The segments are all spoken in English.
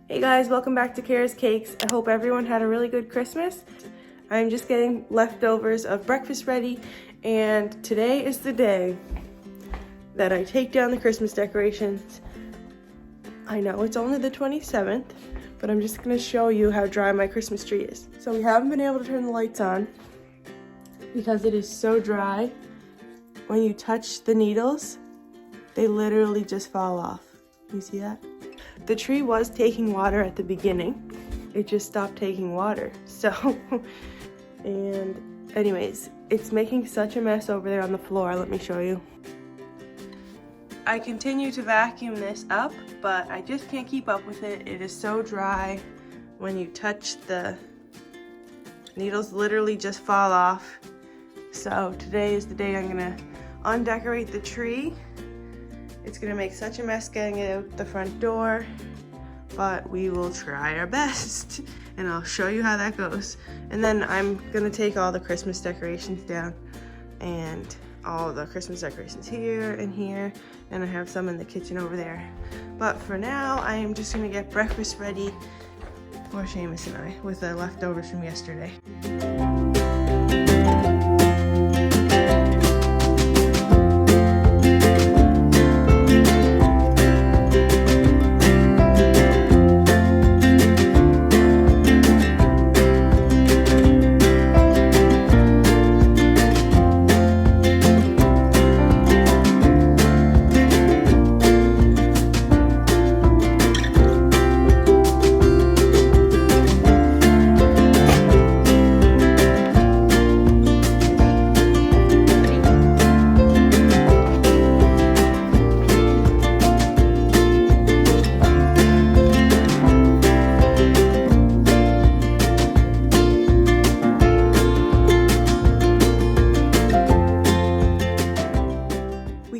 Hey guys, welcome back to Cara's Cakes. I hope everyone had a really good Christmas. I'm just getting leftovers of breakfast ready, and today is the day that I take down the Christmas decorations. I know it's only the 27th, but I'm just gonna show you how dry my Christmas tree is. So we haven't been able to turn the lights on because it is so dry. When you touch the needles, they literally just fall off. You see that? The tree was taking water at the beginning. It just stopped taking water. So, and anyways, it's making such a mess over there on the floor. Let me show you. I continue to vacuum this up, but I just can't keep up with it. It is so dry. When you touch the needles, literally just fall off. So today is the day I'm gonna undecorate the tree. It's gonna make such a mess getting it out the front door, but we will try our best, and I'll show you how that goes. And then I'm gonna take all the Christmas decorations down, and all the Christmas decorations here and here, and I have some in the kitchen over there. But for now, I am just gonna get breakfast ready for Seamus and I with the leftovers from yesterday.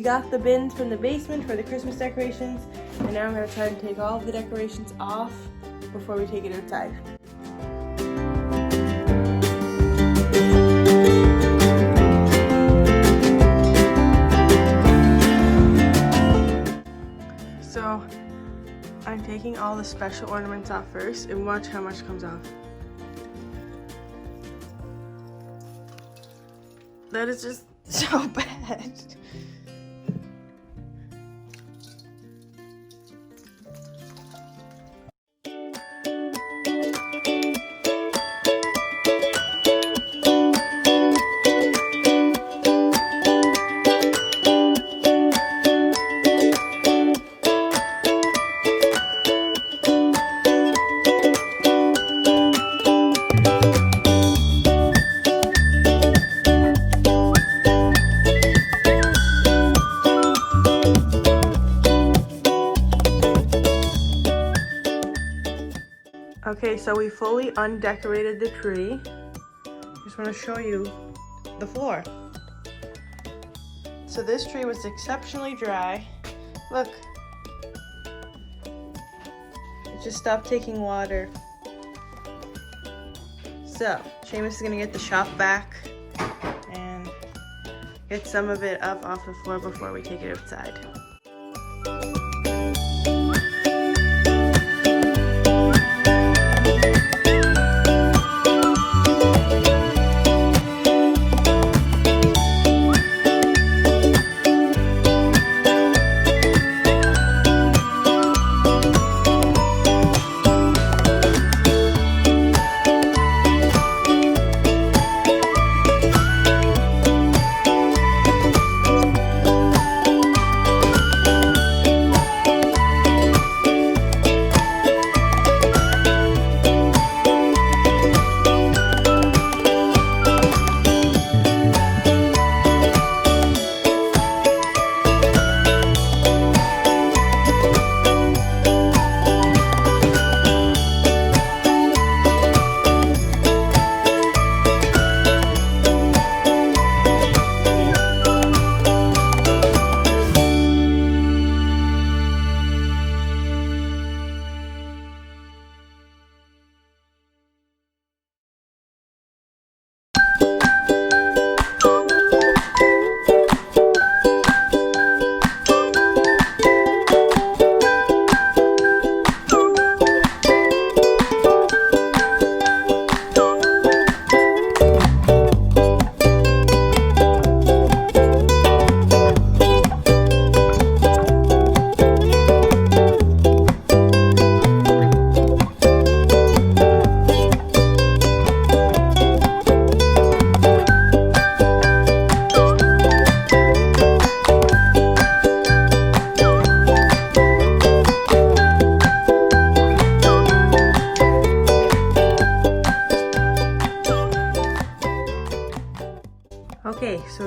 Got the bins from the basement for the Christmas decorations, and now I'm going to try and take all of the decorations off before we take it outside. So I'm taking all the special ornaments off first, and watch how much comes off. That is just so bad. Okay, so we fully undecorated the tree. Just want to show you the floor. So this tree was exceptionally dry. Look. It just stopped taking water. So, Seamus is going to get the shop vac and get some of it up off the floor before we take it outside.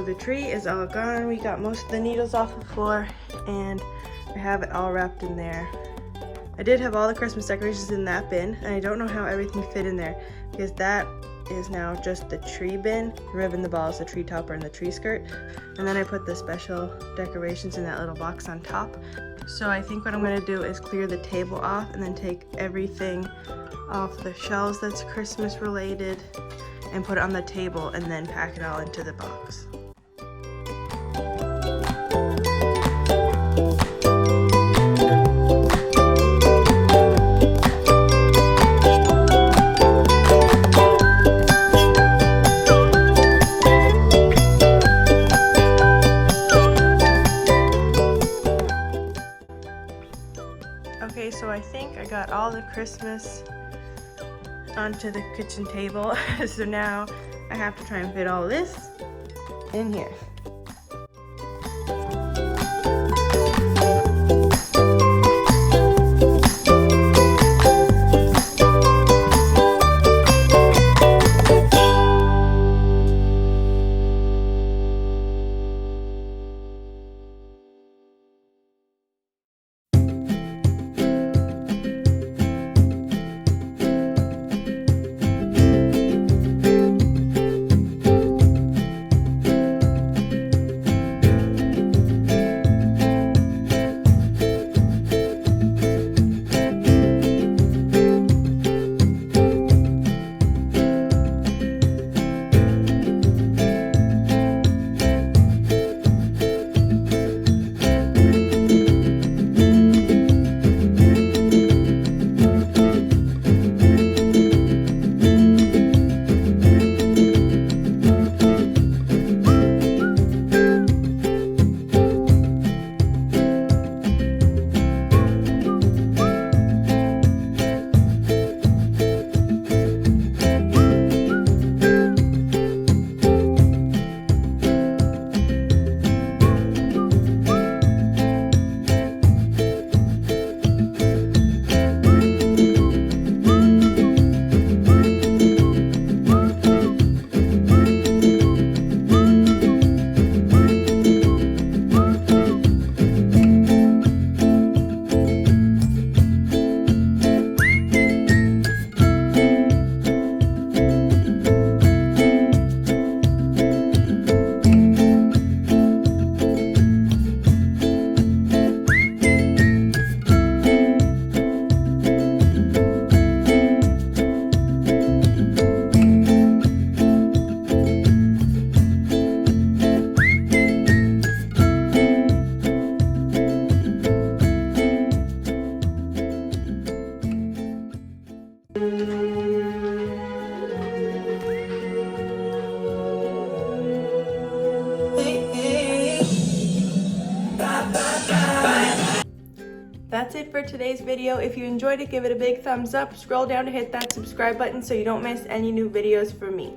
So the tree is all gone. We got most of the needles off the floor and I have it all wrapped in there. I did have all the Christmas decorations in that bin, and I don't know how everything fit in there because that is now just the tree bin. The ribbon, the balls, the tree topper, and the tree skirt. And then I put the special decorations in that little box on top. So I think what I'm gonna do is clear the table off and then take everything off the shelves that's Christmas related and put it on the table and then pack it all into the box. Okay, so I think I got all the Christmas onto the kitchen table. So now I have to try and fit all this in here. That's it for today's video. If you enjoyed it, give it a big thumbs up. Scroll down to hit that subscribe button so you don't miss any new videos from me.